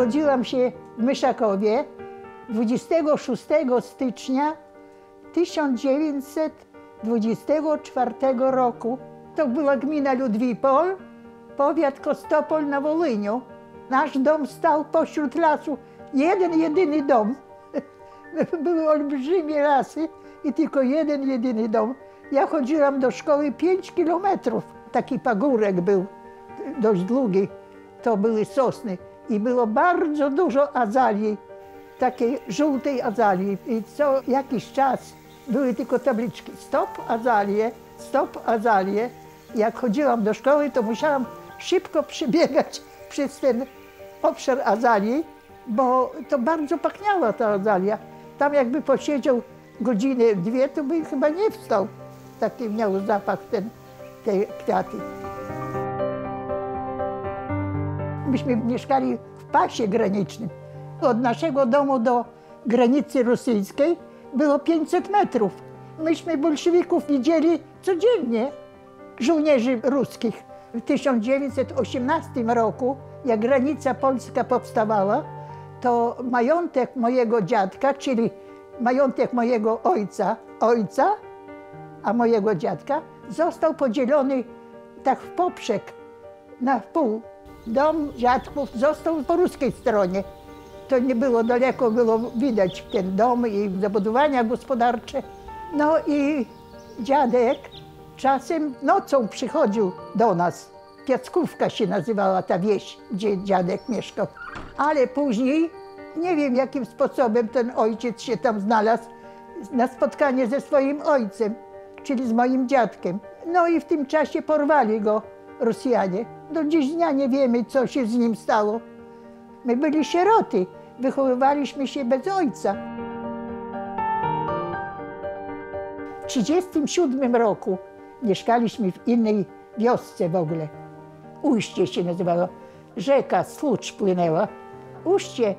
Urodziłam się w Myszakowie 26 stycznia 1924 roku. To była gmina Ludwipol, powiat Kostopol na Wolyniu. Nasz dom stał pośród lasu, jeden jedyny dom. Były olbrzymie lasy i tylko jeden jedyny dom. Ja chodziłam do szkoły 5 kilometrów. Taki pagórek był, dość długi. To były sosny i było bardzo dużo azalii, takiej żółtej azalii. I co jakiś czas były tylko tabliczki stop azalie, stop azalie. Jak chodziłam do szkoły, to musiałam szybko przebiegać przez ten obszar azalii, bo to bardzo pachniała ta azalia. Tam jakby posiedział godzinę, dwie, to by chyba nie wstał. Taki miał zapach te kwiaty. Myśmy mieszkali w pasie granicznym. Od naszego domu do granicy rosyjskiej było 500 metrów. Myśmy bolszewików widzieli codziennie, żołnierzy ruskich. W 1918 roku, jak granica polska powstawała, to majątek mojego dziadka, czyli majątek mojego ojca, a mojego dziadka, został podzielony tak w poprzek, na pół. Dom dziadków został po ruskiej stronie. To nie było daleko, było widać ten dom i zabudowania gospodarcze. No i dziadek czasem nocą przychodził do nas. Piackówka się nazywała ta wieś, gdzie dziadek mieszkał. Ale później, nie wiem jakim sposobem ten ojciec się tam znalazł, na spotkanie ze swoim ojcem, czyli z moim dziadkiem. No i w tym czasie porwali go Rosjanie. Do dziś dnia nie wiemy, co się z nim stało. My byli sieroty, wychowywaliśmy się bez ojca. W 1937 roku mieszkaliśmy w innej wiosce w ogóle. Ujście się nazywało. Rzeka Słucz płynęła. Ujście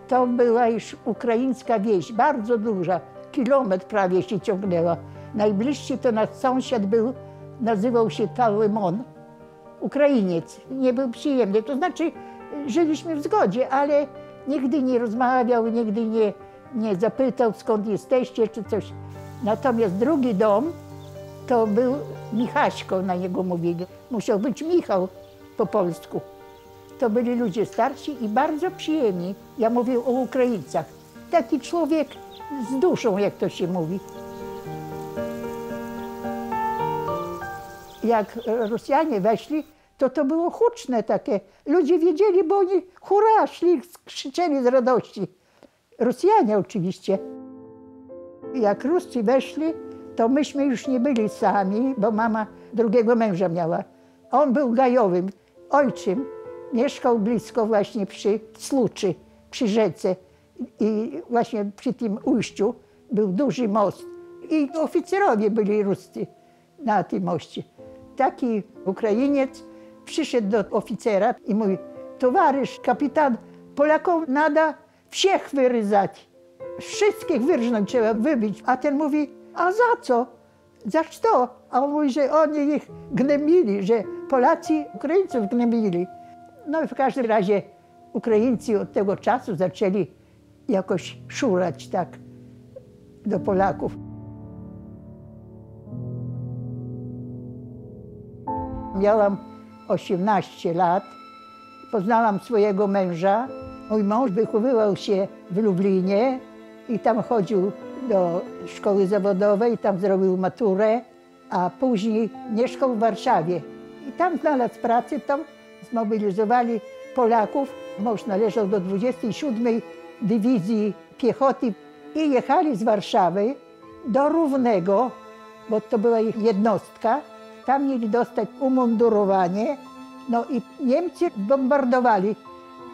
to była już ukraińska wieś, bardzo duża. Kilometr prawie się ciągnęła. Najbliższy to nasz sąsiad był, nazywał się Talymon. Ukrainiec. Nie był przyjemny, to znaczy żyliśmy w zgodzie, ale nigdy nie rozmawiał, nigdy nie zapytał, skąd jesteście, czy coś. Natomiast drugi dom to był Michaśko, na niego mówili. Musiał być Michał po polsku. To byli ludzie starsi i bardzo przyjemni. Ja mówię o Ukraińcach. Taki człowiek z duszą, jak to się mówi. Jak Rosjanie weszli, to było huczne takie. Ludzie wiedzieli, bo oni hurra szli, krzyczeli z radości. Rosjanie oczywiście. Jak Ruscy weszli, to myśmy już nie byli sami, bo mama drugiego męża miała. On był gajowym. Ojczym mieszkał blisko właśnie przy Słuczy, przy rzece. I właśnie przy tym ujściu był duży most. I oficerowie byli Ruscy na tym moście. Taki Ukrainiec przyszedł do oficera i mówi: towarzysz kapitan, Polakom nada всех wyryzać. Wszystkich wyrżnąć trzeba, wybić. A ten mówi: a za co? Za co? A on mówi, że oni ich gnębili, że Polacy Ukraińców gnębili. No i w każdym razie Ukraińcy od tego czasu zaczęli jakoś szurać tak do Polaków. Miałam 18 lat, poznałam swojego męża. Mój mąż wychowywał się w Lublinie i tam chodził do szkoły zawodowej, tam zrobił maturę, a później mieszkał w Warszawie. I tam znalazł pracę, tam zmobilizowali Polaków. Mąż należał do 27. Dywizji Piechoty i jechali z Warszawy do Równego, bo to była ich jednostka. Tam mieli dostać umundurowanie. No i Niemcy bombardowali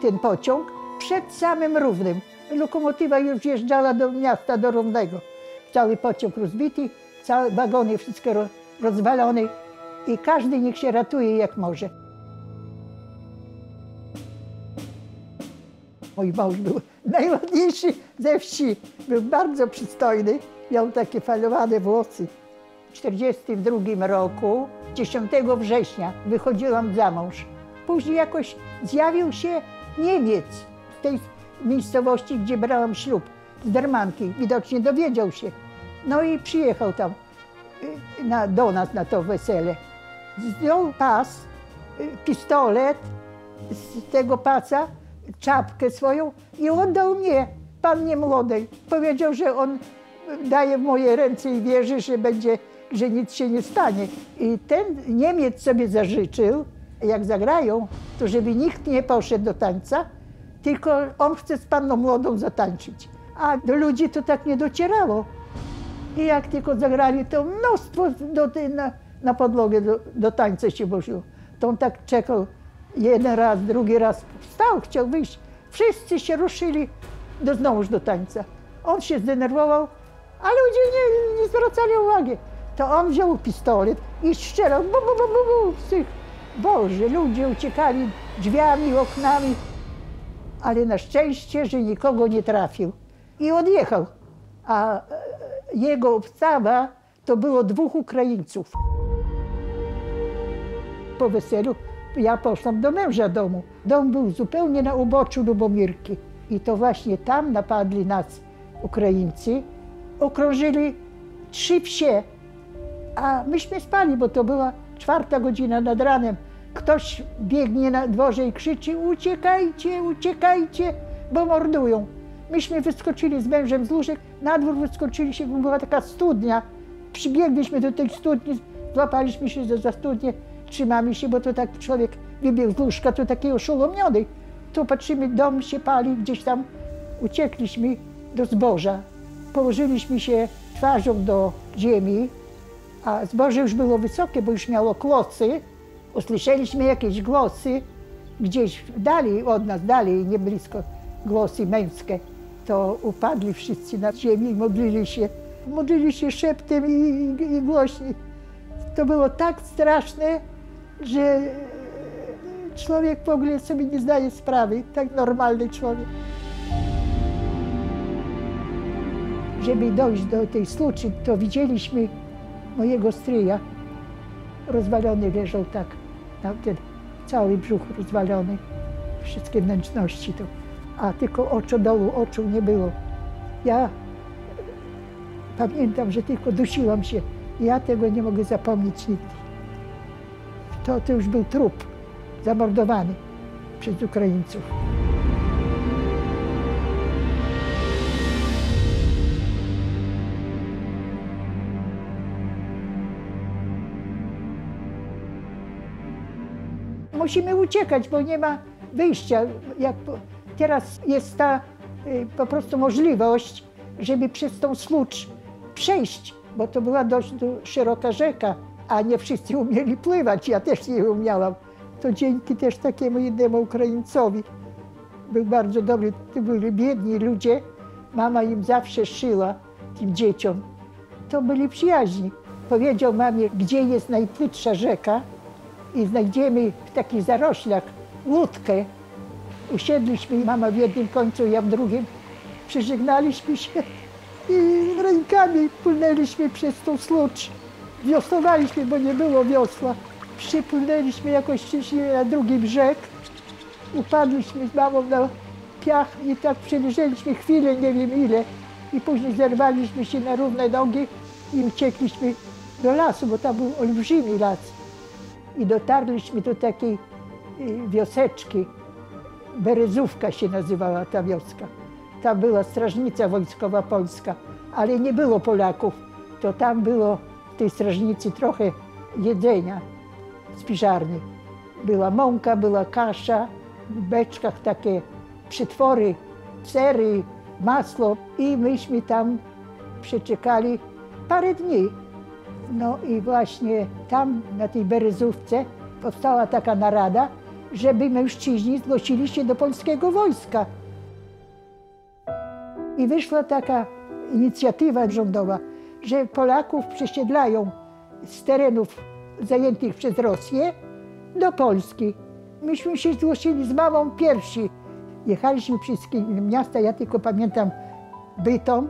ten pociąg przed samym Równym. Lokomotywa już wjeżdżała do miasta, do Równego. Cały pociąg rozbity, całe wagony, wszystko rozwalone i każdy niech się ratuje jak może. Mój mąż był najładniejszy ze wsi. Był bardzo przystojny, miał takie falowane włosy. W 1942 roku, 10 września, wychodziłam za mąż. Później jakoś zjawił się Niemiec tej miejscowości, gdzie brałam ślub, z Dermanki. Widocznie dowiedział się. No i przyjechał tam do nas na to wesele. Zdjął pas, pistolet z tego pasa, czapkę swoją i oddał mnie, pannie młodej. Powiedział, że on daje w moje ręce i wierzy, że nic się nie stanie. I ten Niemiec sobie zażyczył, jak zagrają, to żeby nikt nie poszedł do tańca, tylko on chce z panną młodą zatańczyć. A do ludzi to tak nie docierało. I jak tylko zagrali, to mnóstwo na podłogę do tańca się włożyło. To on tak czekał jeden raz, drugi raz. Wstał, chciał wyjść. Wszyscy się ruszyli znowuż do tańca. On się zdenerwował, a ludzie nie zwracali uwagi. To on wziął pistolet i strzelał. Bu, bu, bu, bu, bu. Boże, ludzie uciekali drzwiami, oknami. Ale na szczęście, że nikogo nie trafił. I odjechał. A jego obstawa to było 2 Ukraińców. Po weselu ja poszłam do męża domu. Dom był zupełnie na uboczu Lubomirki. I to właśnie tam napadli nas Ukraińcy. Okrążyli 3 wsie, a myśmy spali, bo to była 4. godzina nad ranem. Ktoś biegnie na dworze i krzyczy: uciekajcie, uciekajcie, bo mordują. Myśmy wyskoczyli z mężem z łóżek, na dwór wyskoczyliśmy, była taka studnia. Przybiegliśmy do tej studni, złapaliśmy się za studnię, trzymamy się, bo to tak człowiek wybiegł z łóżka, to taki oszołomiony. Tu patrzymy, dom się pali, gdzieś tam uciekliśmy do zboża. Położyliśmy się twarzą do ziemi, a zboże już było wysokie, bo już miało klosy. Usłyszeliśmy jakieś głosy, gdzieś dalej od nas, dalej, nie blisko, głosy męskie. To upadli wszyscy na ziemię i modlili się szeptem i głośniej. To było tak straszne, że człowiek w ogóle sobie nie zdaje sprawy, tak normalny człowiek. Żeby dojść do tej Słuczy, to widzieliśmy mojego stryja. Rozwalony leżał tak, ten cały brzuch rozwalony, wszystkie wnętrzności to. A tylko oczu nie było. Ja pamiętam, że tylko dusiłam się. Ja tego nie mogę zapomnieć nigdy. To już był trup, zamordowany przez Ukraińców. Musimy uciekać, bo nie ma wyjścia. Teraz jest ta po prostu możliwość, żeby przez tą Słucz przejść, bo to była dość szeroka rzeka, a nie wszyscy umieli pływać. Ja też nie umiałam. To dzięki też takiemu jednemu Ukraińcowi. Był bardzo dobry. To byli biedni ludzie. Mama im zawsze szyła, tym dzieciom. To byli przyjaźni. Powiedział mamie, gdzie jest najpłytsza rzeka i znajdziemy w takich zaroślach łódkę. Usiedliśmy, mama w jednym końcu, ja w drugim. Przeżegnaliśmy się i rękami płynęliśmy przez tą Słucz. Wiosłowaliśmy, bo nie było wiosła. Przypłynęliśmy jakoś szczęśliwie na drugi brzeg. Upadliśmy z mamą na piach i tak przeleżeliśmy chwilę, nie wiem ile. I później zerwaliśmy się na równe nogi i uciekliśmy do lasu, bo tam był olbrzymi las. I dotarliśmy do takiej wioseczki. Berezówka się nazywała ta wioska. Tam była strażnica wojskowa polska, ale nie było Polaków. To tam było w tej strażnicy trochę jedzenia z piżarni. Była mąka, była kasza, w beczkach takie przetwory, sery, masło. I myśmy tam przeczekali parę dni. No i właśnie tam na tej Berezówce powstała taka narada, żeby mężczyźni zgłosili się do polskiego wojska. I wyszła taka inicjatywa rządowa, że Polaków przesiedlają z terenów zajętych przez Rosję do Polski. Myśmy się zgłosili z mamą pierwsi. Jechaliśmy przez miasta, ja tylko pamiętam Bytom,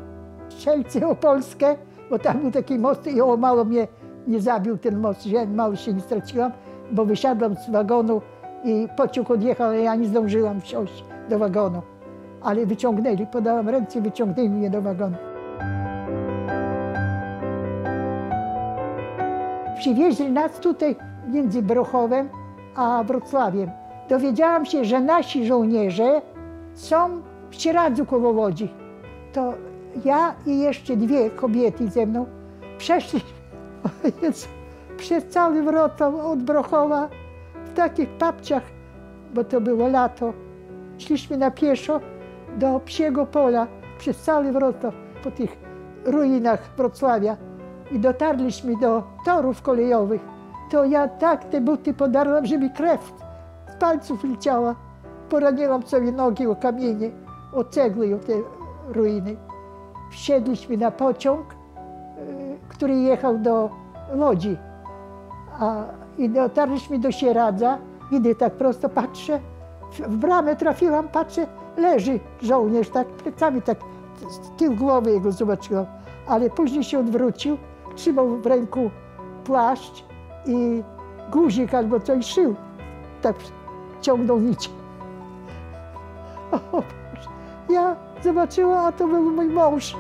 Strzelce Opolskie, bo tam był taki most i mało mnie nie zabił ten most, że mało się nie straciłam, bo wysiadłam z wagonu i pociąg odjechał, a ja nie zdążyłam wsiąść do wagonu. ale wyciągnęli, podałam ręce, wyciągnęli mnie do wagonu. Przywieźli nas tutaj między Brochowem a Wrocławiem. Dowiedziałam się, że nasi żołnierze są w Sieradzu koło Łodzi. To ja i jeszcze dwie kobiety ze mną przeszli przez cały Wrocław od Brochowa w takich papciach, bo to było lato. Szliśmy na pieszo do Psiego Pola przez cały Wrocław po tych ruinach Wrocławia i dotarliśmy do torów kolejowych. To ja tak te buty podarłam, że mi krew z palców leciała. Poraniłam sobie nogi o kamienie, o cegły i o te ruiny. Wsiedliśmy na pociąg, który jechał do Łodzi. I dotarliśmy do Sieradza. Idę tak prosto, patrzę, w bramę trafiłam, patrzę, leży żołnierz, tak plecami, tak tył głowy jego zobaczyłam. Ale później się odwrócił, trzymał w ręku płaszcz i guzik albo coś szył. Tak ciągnął nić. O Boże. Ja zobaczyłam, a to był mój mąż.